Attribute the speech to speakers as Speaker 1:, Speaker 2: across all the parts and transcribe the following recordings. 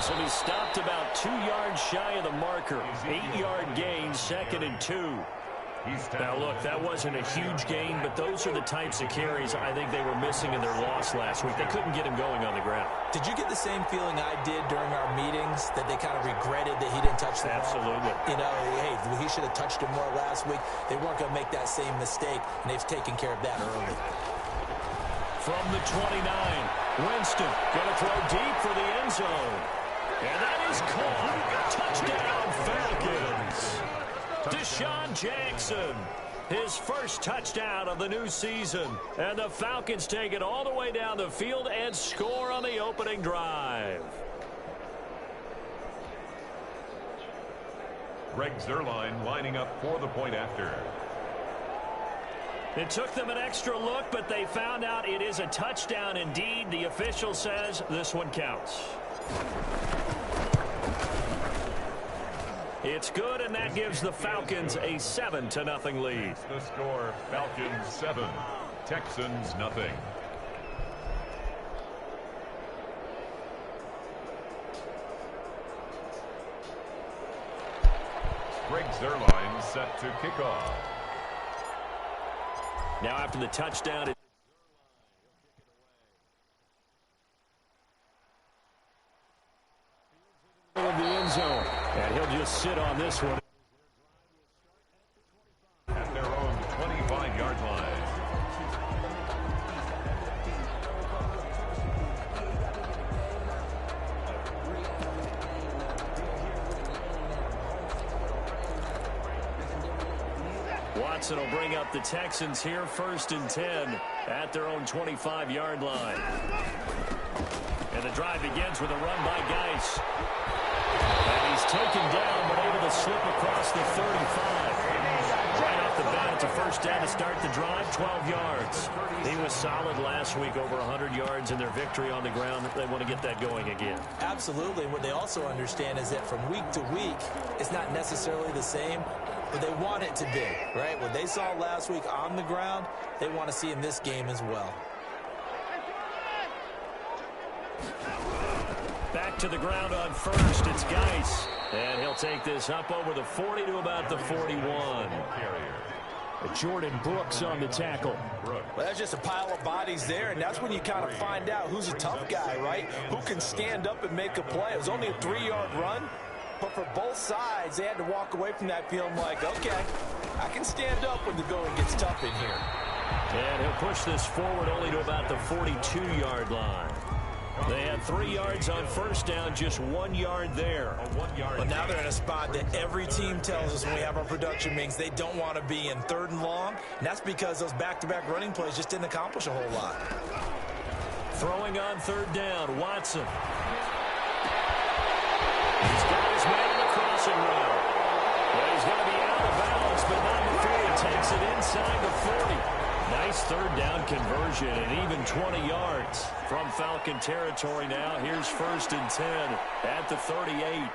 Speaker 1: this will be stopped about 2 yards shy of the marker. 8-yard gain, 2nd and 2. Now, look, that wasn't a huge gain, but those are the types of carries I think they were missing in their loss last week. They couldn't get him going on the ground.
Speaker 2: Did you get the same feeling I did during our meetings, that they kind of regretted that he didn't touch the ball?
Speaker 1: Absolutely.
Speaker 2: You know, hey, he should have touched it more last week. They weren't going to make that same mistake, and they've taken care of that early.
Speaker 1: From the 29, Winston going to throw deep for the end zone. And that is caught. Touchdown, Falcons. Deshaun Jackson, his first touchdown of the new season. And the Falcons take it all the way down the field and score on the opening drive.
Speaker 3: Greg Zuerlein lining up for the point after.
Speaker 1: It took them an extra look, but they found out it is a touchdown indeed. The official says this one counts. It's good, and that gives the Falcons a 7-0 lead.
Speaker 3: The score, Falcons 7, Texans nothing. Greg Zuerlein set to kick off.
Speaker 1: Now after the touchdown, it's in the end zone, and he'll just sit on this one.
Speaker 3: At their own 25-yard line.
Speaker 1: Watson will bring up the Texans here, 1st and 10 at their own 25-yard line. And the drive begins with a run by Geis. And he's taken down, but able to slip across the 35. Right off the bat, it's a first down to start the drive, 12 yards. He was solid last week, over 100 yards in their victory on the ground. They want to get that going again.
Speaker 2: Absolutely. What they also understand is that from week to week, it's not necessarily the same, but they want it to be, right? What they saw last week on the ground, they want to see in this game as well.
Speaker 1: Back to the ground on first, it's Geis. And he'll take this up over the 40 to about the 41. Jordan Brooks on the tackle.
Speaker 2: Well, that's just a pile of bodies there, and that's when you kind of find out who's a tough guy, right? Who can stand up and make a play. It was only a 3-yard run, but for both sides, they had to walk away from that feeling like, okay, I can stand up when the going gets tough in here.
Speaker 1: And he'll push this forward only to about the 42-yard line. They had 3 yards on first down, just 1 yard there.
Speaker 2: Well, now they're in a spot that every team tells us when we have our production meetings they don't want to be in, 3rd and long. And that's because those back-to-back running plays just didn't accomplish a whole lot.
Speaker 1: Throwing on 3rd down, Watson. He's got his man in the crossing route. Well, he's going to be out of bounds, but not before he takes it inside the 40. Nice 3rd down conversion and even 20 yards from Falcon territory now. Here's 1st and 10 at the 38.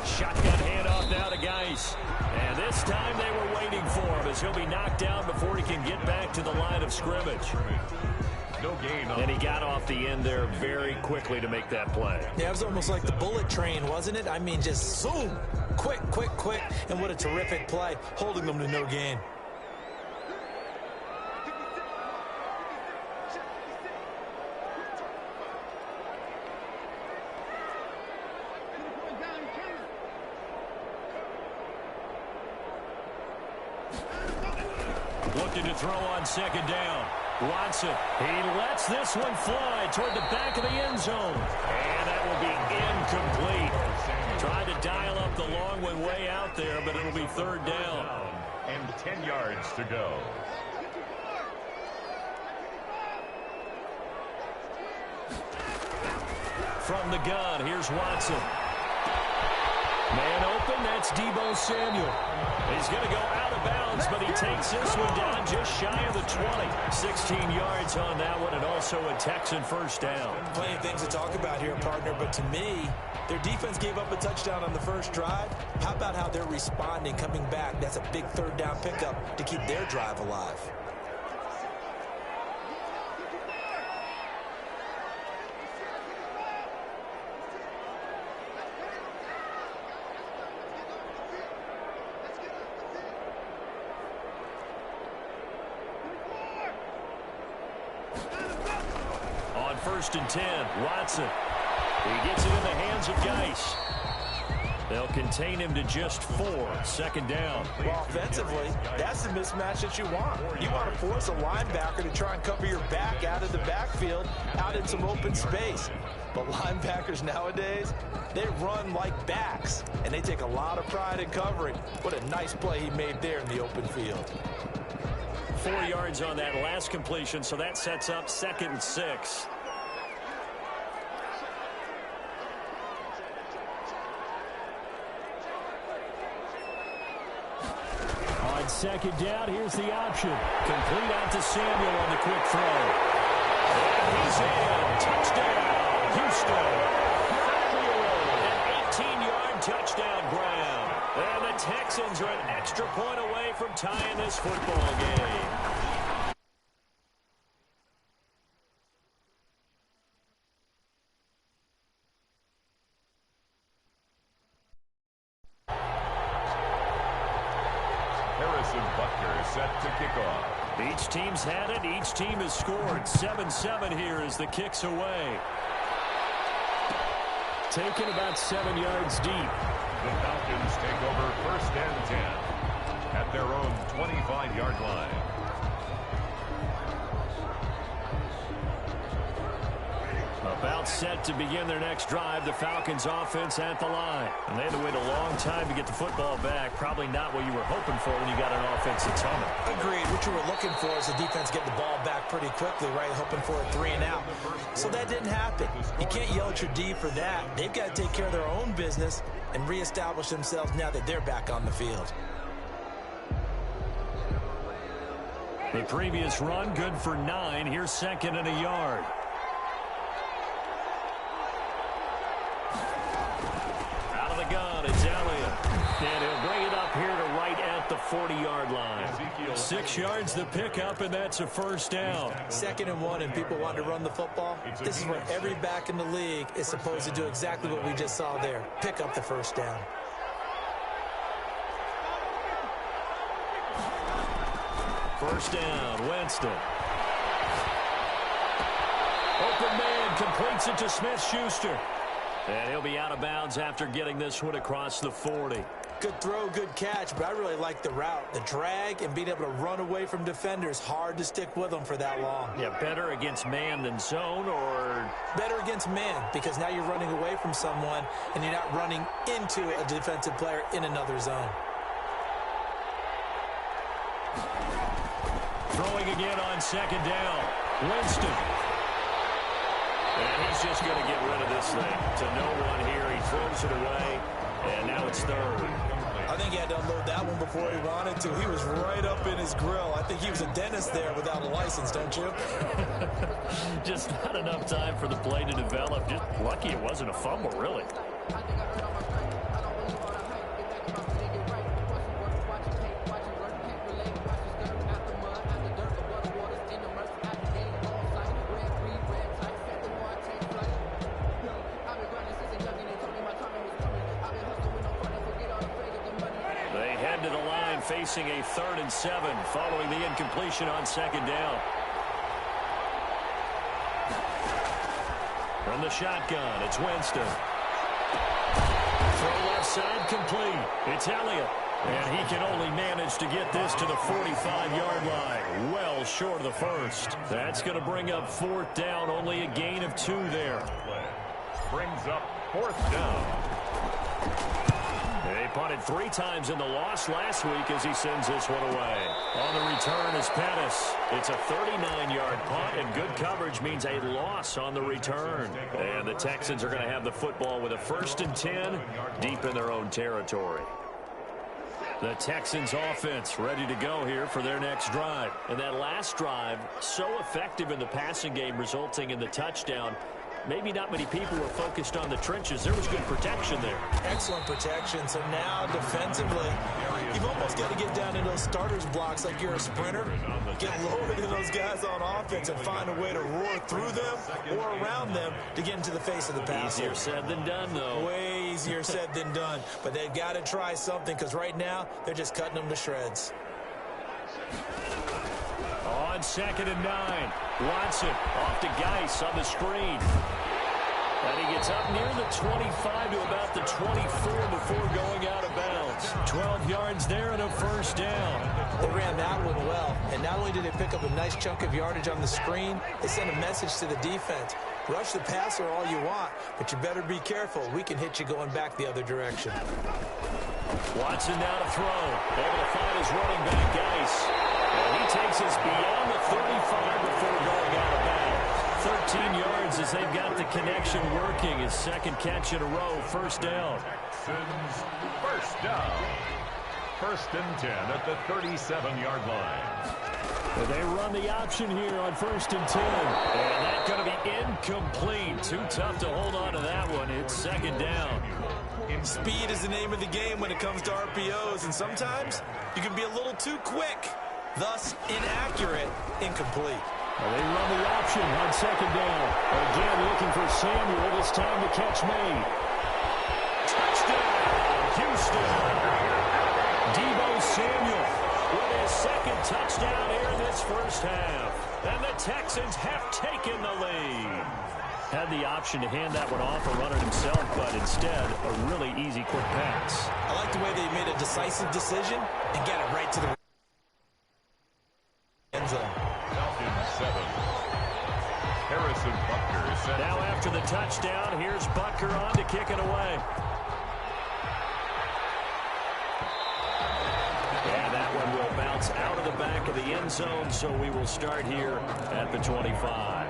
Speaker 1: Shotgun handoff now to Geis. And this time they were waiting for him as he'll be knocked down before he can get back to the line of scrimmage.
Speaker 3: No gain.
Speaker 1: And he got off the end there very quickly to make that play.
Speaker 2: Yeah, it was almost like the bullet train, wasn't it? I mean, just zoom, quick, quick, quick. And what a terrific play, holding them to no gain.
Speaker 1: Looking to throw on 2nd down. Watson, he lets this one fly toward the back of the end zone. And that will be incomplete. Tried to dial up the long one way out there, but it'll be 3rd down.
Speaker 3: And 10 yards to go.
Speaker 1: From the gun, here's Watson. Man open, that's Deebo Samuel. He's going to go out of bounds, but he takes this one down just shy of the 20. 16 yards on that one, and also a Texan first down.
Speaker 2: Plenty of things to talk about here, partner, but to me, their defense gave up a touchdown on the first drive. How about how they're responding, coming back? That's a big third down pickup to keep their drive alive.
Speaker 1: First and 10, Watson. He gets it in the hands of Geis. They'll contain him to just 4. Second down.
Speaker 2: Well, offensively, that's the mismatch that you want. You want to force a linebacker to try and cover your back out of the backfield, out in some open space. But linebackers nowadays, they run like backs, and they take a lot of pride in covering. What a nice play he made there in the open field.
Speaker 1: 4 yards on that last completion, so that sets up 2nd and 6. Second down, here's the option. Complete out to Samuel on the quick throw. And he's in. Touchdown, Houston. An 18-yard touchdown ground. And the Texans are an extra point away from tying this football game.
Speaker 3: Set to kick off.
Speaker 1: Each team's had it. Each team has scored. 7-7 here as the kick's away. Taken about 7 yards deep.
Speaker 3: The Falcons take over 1st and 10 at their own 25-yard line.
Speaker 1: About set to begin their next drive. The Falcons offense at the line. And they had to wait a long time to get the football back. Probably not what you were hoping for when you got an offensive tunnel.
Speaker 2: Agreed. What you were looking for is the defense getting the ball back pretty quickly, right? Hoping for a 3 and out. So that didn't happen. You can't yell at your D for that. They've got to take care of their own business and reestablish themselves now that they're back on the field.
Speaker 1: The previous run good for 9. Here's 2nd and a yard. It's Elliott, and he'll bring it up here to right at the 40-yard line. 6 yards the pickup, and that's a first down.
Speaker 2: 2nd and 1, and people want to run the football. This is where every back in the league is supposed to do exactly what we just saw there. Pick up the first down.
Speaker 1: First down, Winston. Open man completes it to Smith-Schuster. And he'll be out of bounds after getting this one across the 40.
Speaker 2: Good throw, good catch, but I really like the route. The drag and being able to run away from defenders. Hard to stick with them for that long.
Speaker 1: Yeah, better against man than zone, or?
Speaker 2: Better against man, because now you're running away from someone and you're not running into a defensive player in another zone.
Speaker 1: Throwing again on 2nd down. Winston. And he's just going to get rid of this thing to no one here. He throws it away, and now it's 3rd.
Speaker 2: I think he had to unload that one before he wanted to. He was right up in his grill. I think he was a dentist there without a license, don't you?
Speaker 1: Just not enough time for the play to develop. Just lucky it wasn't a fumble, really. Facing a 3rd and 7 following the incompletion on 2nd down. From the shotgun, it's Winston. Throw left side complete. It's Elliott. And he can only manage to get this to the 45-yard line. Well short of the first. That's going to bring up 4th down. Only a gain of 2 there.
Speaker 3: Brings up 4th down.
Speaker 1: They They punted 3 times in the loss last week as he sends this one away. On the return is Pettis. It's a 39-yard punt, and good coverage means a loss on the return. And the Texans are going to have the football with a 1st and 10 deep in their own territory. The Texans offense ready to go here for their next drive. And that last drive, so effective in the passing game, resulting in the touchdown. Maybe not many people were focused on the trenches. There was good protection there.
Speaker 2: Excellent protection. So now defensively, you've almost got to get down in those starters blocks like you're a sprinter. Get lower than those guys on offense and find a way to roar through them or around them to get into the face of the passer.
Speaker 1: Easier said than done, though.
Speaker 2: Way easier said than done. But they've got to try something because right now they're just cutting them to shreds.
Speaker 1: On 2nd and 9, Watson off to Geis on the screen. And he gets up near the 25 to about the 24 before going out of bounds. 12 yards there and a 1st down.
Speaker 2: They ran that one well. And not only did they pick up a nice chunk of yardage on the screen, they sent a message to the defense. Rush the passer all you want, but you better be careful. We can hit you going back the other direction.
Speaker 1: Watson now to throw. Able to find his running back, Geis. And he takes us beyond the 35 before going out of bounds. 13 yards as they've got the connection working. His 2nd catch in a row, 1st down.
Speaker 3: First down. 1st and 10 at the 37-yard line.
Speaker 1: They run the option here on 1st and 10. And that's going to be incomplete. Too tough to hold on to that one. It's 2nd down.
Speaker 2: Speed is the name of the game when it comes to RPOs, and sometimes you can be a little too quick, thus inaccurate, incomplete.
Speaker 1: Well, they run the option on 2nd down. Again, looking for Samuel. This time the catch made. Touchdown, Houston. Deebo Samuel with his 2nd touchdown here in this 1st half. And the Texans have taken the lead. Had the option to hand that one off or run it himself, but instead, a really easy, quick pass.
Speaker 2: I like the way they made a decisive decision and got it right to the end zone.
Speaker 3: Falcons 7. Harrison Butker set.
Speaker 1: Now after the touchdown, here's Butker on to kick it away. And that one will bounce out of the back of the end zone, so we will start here at the 25.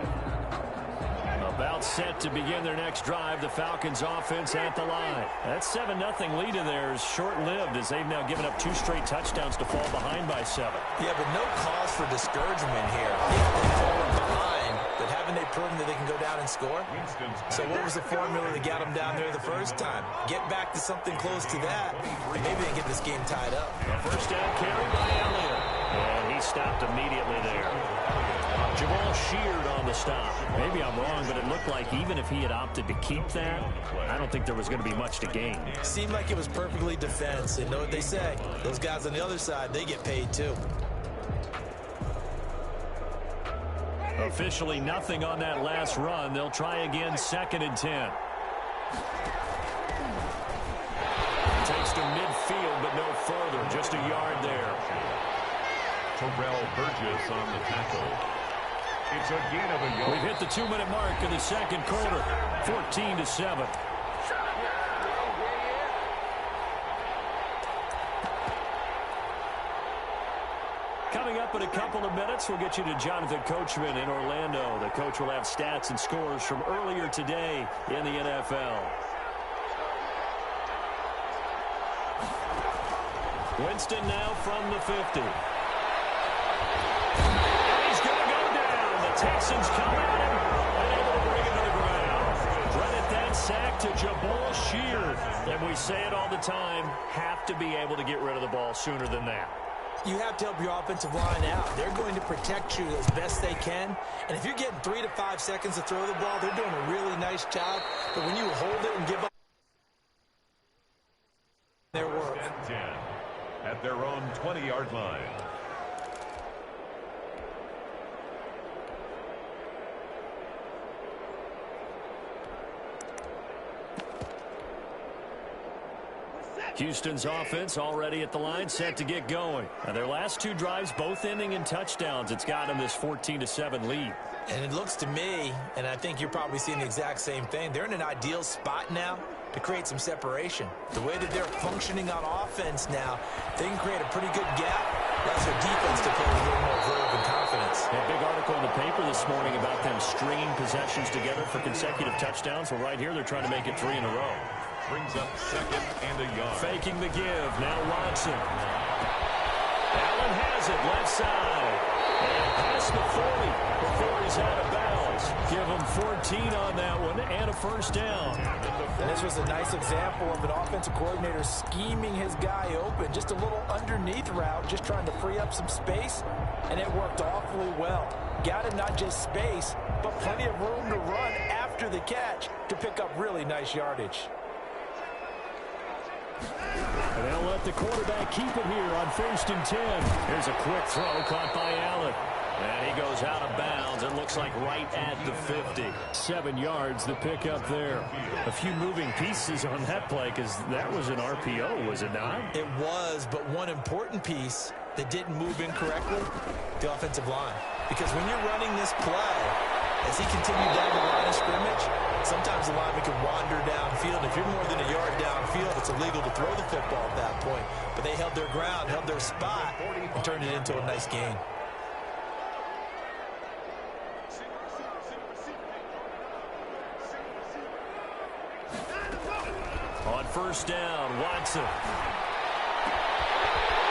Speaker 1: About set to begin their next drive. The Falcons offense at the line. That 7-0 lead in there is short-lived as they've now given up 2 straight touchdowns to fall behind by 7.
Speaker 2: Yeah, but no cause for discouragement here. Yeah, they've fallen behind, but haven't they proven that they can go down and score? So what was the formula that got them down there the first time? Get back to something close to that, and maybe they get this game tied up.
Speaker 1: A 1st down carry by Elliott. And he stopped immediately there. Jamal sheared on the stop. Maybe I'm wrong, but it looked like even if he had opted to keep that, I don't think there was going to be much to gain.
Speaker 2: Seemed like it was perfectly defense. And know what they say? Those guys on the other side, they get paid too.
Speaker 1: Officially nothing on that last run. They'll try again, 2nd and 10. Takes to midfield, but no further. Just a yard there.
Speaker 3: Terrell Burgess on the tackle. It's a gain of a yard.
Speaker 1: We've hit the 2-minute mark in the 2nd quarter. 14-7. Coming up in a couple of minutes, we'll get you to Jonathan Coachman in Orlando. The coach will have stats and scores from earlier today in the NFL. Winston now from the 50. Texans come at him and able to bring him to the ground. Credit that sack to Jamal Sheard. And we say it all the time, have to be able to get rid of the ball sooner than that.
Speaker 2: You have to help your offensive line out. They're going to protect you as best they can. And if you're getting 3 to 5 seconds to throw the ball, they're doing a really nice job. But when you hold it and give up their work.
Speaker 3: At their own 20-yard line.
Speaker 1: Houston's offense already at the line, set to get going. Now their last 2 drives, both ending in touchdowns. It's got them this 14-7 lead.
Speaker 2: And it looks to me, and I think you're probably seeing the exact same thing, they're in an ideal spot now to create some separation. The way that they're functioning on offense now, they can create a pretty good gap. That's their defense to play with a little more verve and confidence.
Speaker 1: A big article in the paper this morning about them stringing possessions together for consecutive touchdowns. Well, right here, they're trying to make it 3 in a row.
Speaker 3: Brings up 2nd and a yard.
Speaker 1: Faking the give. Now Watson. Allen has it. Left side. And past the 40 before he's out of bounds. Give him 14 on that one and a first down.
Speaker 2: And this was a nice example of an offensive coordinator scheming his guy open. Just a little underneath route, just trying to free up some space, and it worked awfully well. Got him not just space, but plenty of room to run after the catch to pick up really nice yardage.
Speaker 1: And they'll let the quarterback keep it here on 1st and 10. Here's a quick throw caught by Allen. And he goes out of bounds. It looks like right at the 50. 7 yards, the pickup there. A few moving pieces on that play because that was an RPO, was it not?
Speaker 2: It was, but one important piece that didn't move incorrectly, the offensive line. Because when you're running this play, as he continued down the line of scrimmage, sometimes the lineman can wander downfield. If you're more than a yard downfield, it's illegal to throw the football at that point. But they held their ground, held their spot, and turned it into a nice gain.
Speaker 1: On 1st down, Watson.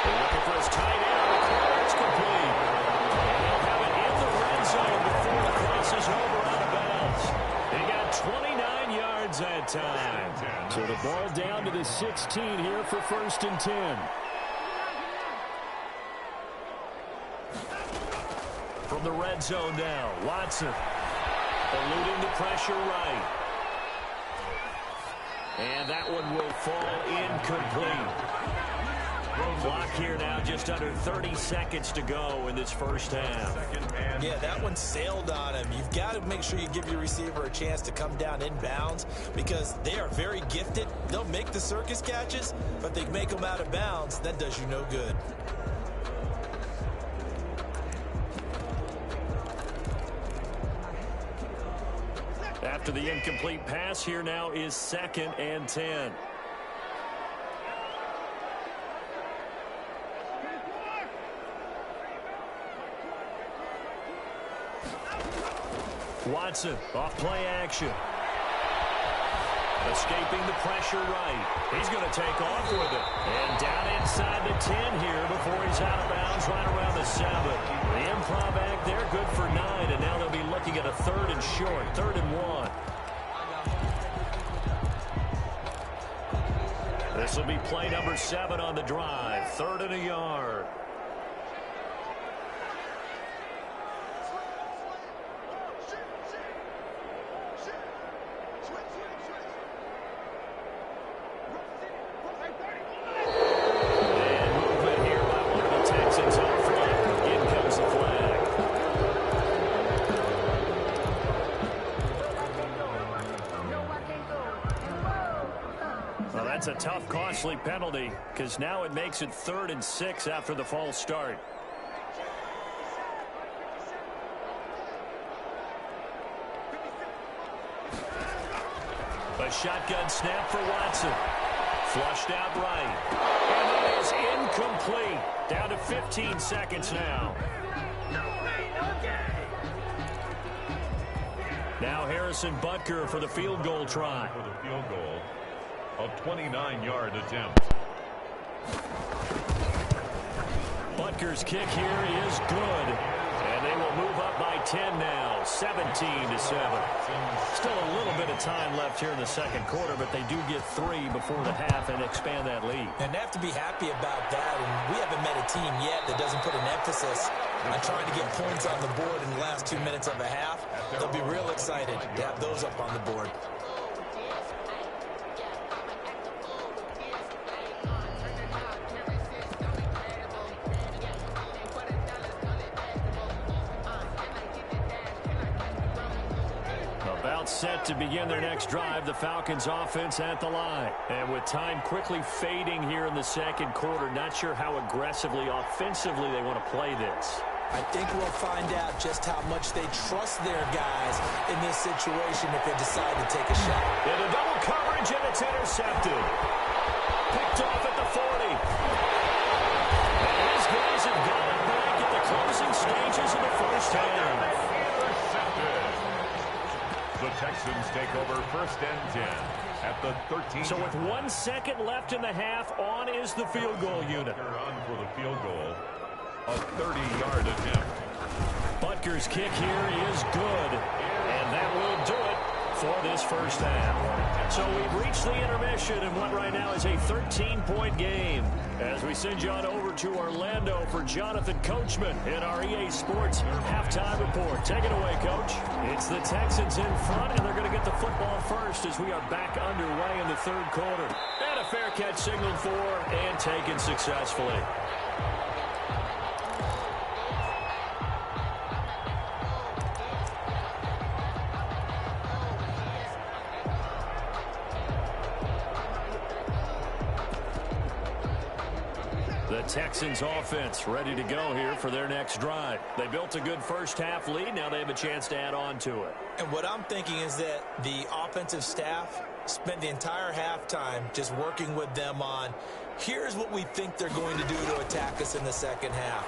Speaker 1: They're looking for his tight end. The corner is complete. And they'll have it in the red zone before the crosses over out of bounds. They got 29 yards that time. So the ball down to the 16 here for 1st and 10. From the red zone now, Watson. Eluding the pressure right. And that one will fall incomplete. Clock here now, just under 30 seconds to go in this first half.
Speaker 2: Yeah, that one sailed on him. You've got to make sure you give your receiver a chance to come down inbounds because they are very gifted. They'll make the circus catches, but they make them out of bounds. That does you no good.
Speaker 1: After the incomplete pass, here now is 2nd and 10. Watson, off play action. Escaping the pressure right. He's going to take off with it. And down inside the 10 here before he's out of bounds right around the 7. The improv act there, good for 9. And now they'll be looking at a 3rd and short, 3rd and 1. This will be play number 7 on the drive. 3rd and a yard. That's a tough, costly penalty because now it makes it 3rd and 6 after the false start. A shotgun snap for Watson. Flushed out right. And that is incomplete. Down to 15 seconds now. Now Harrison Butker for the field goal try.
Speaker 3: For the field goal. A 29-yard attempt.
Speaker 1: Butker's kick here is good. And they will move up by 10 now, 17-7. Still a little bit of time left here in the 2nd quarter, but they do get 3 before the half and expand that lead.
Speaker 2: And they have to be happy about that. And we haven't met a team yet that doesn't put an emphasis on trying to get points on the board in the last 2 minutes of a half. They'll be real excited to have those up on the board.
Speaker 1: Set to begin their next drive, the Falcons offense at the line. And with time quickly fading here in the 2nd quarter, not sure how aggressively, offensively they want to play this.
Speaker 2: I think we'll find out just how much they trust their guys in this situation if they decide to take a shot.
Speaker 1: In a double coverage, and it's intercepted. Picked off at the 40. And his guys have got it back at the closing stages of the first half.
Speaker 3: The Texans take over first and 10 at the 13.
Speaker 1: So with 1 second left in the half, on is the field goal unit.
Speaker 3: On for the field goal. A 30-yard attempt.
Speaker 1: Butker's kick here is good, and that will do it for this first half. So we've reached the intermission in what right now is a 13-point game. As we send you on over to Orlando for Jonathan Coachman in our EA Sports halftime report. Take it away, Coach. It's the Texans in front, and they're going to get the football first as we are back underway in the third quarter. And a fair catch signaled for and taken successfully. The Texans offense ready to go here for their next drive. They built a good first half lead. Now they have a chance to add on to it.
Speaker 2: And what I'm thinking is that the offensive staff spent the entire halftime just working with them on, here's what we think they're going to do to attack us in the second half.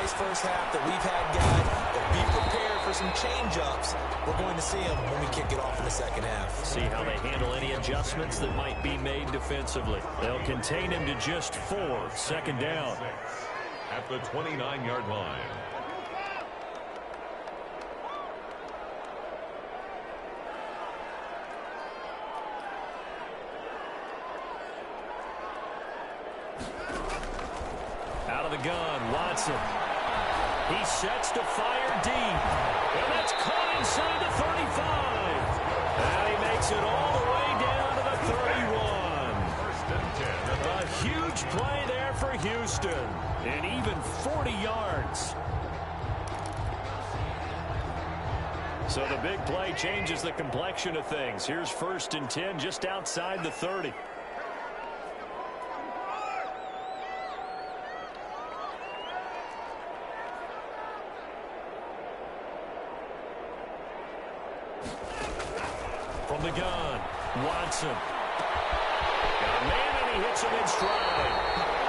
Speaker 2: Nice first half that we've had, guys, but be prepared for some change-ups. We're going to see them when we kick it off in the second half.
Speaker 1: See how they handle any adjustments that might be made defensively. They'll contain him to just 4. Second down.
Speaker 3: At the 29-yard line.
Speaker 1: Out of the gun, Watson. He sets to fire deep. And that's caught inside the 35. And he makes it all the way down to the 31. A huge play there for Houston. And even 40 yards. So the big play changes the complexion of things. Here's first and 10 just outside the 30. From the gun, Watson. Got a man, and he hits him in stride.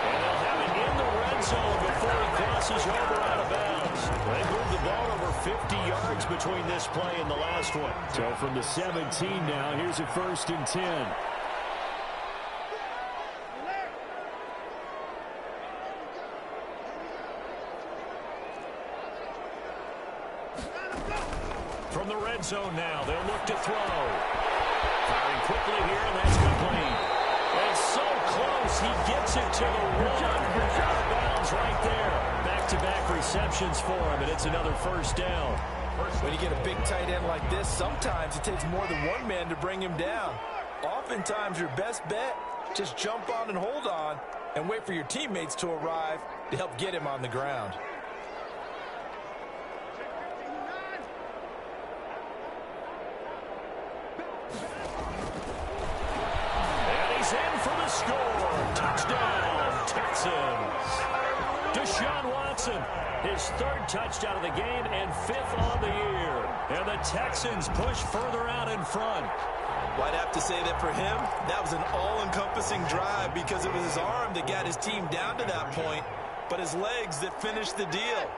Speaker 1: And they'll have it in the red zone before he crosses over out of bounds. They moved the ball over 50 yards between this play and the last one. So from the 17 now, here's a first and 10. From the red zone now, they'll look to throw. Firing quickly here, and that's complete. And so close, he gets it to the 1. Out of bounds right there. Back-to-back receptions for him, and it's another first down.
Speaker 2: When you get a big tight end like this, sometimes it takes more than one man to bring him down. Oftentimes, your best bet, just jump on and hold on and wait for your teammates to arrive to help get him on the ground.
Speaker 1: For the score. Touchdown, Texans. Deshaun Watson, his 3rd touchdown of the game and 5th on the year. And the Texans push further out in front.
Speaker 2: Well, I'd have to say that for him, that was an all-encompassing drive because it was his arm that got his team down to that point, but his legs that finished the deal.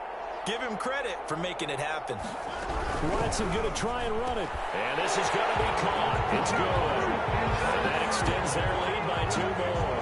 Speaker 2: Give him credit for making it happen.
Speaker 1: Watson going to try and run it. And this is going to be caught. It's good. And that extends their lead by 2 more.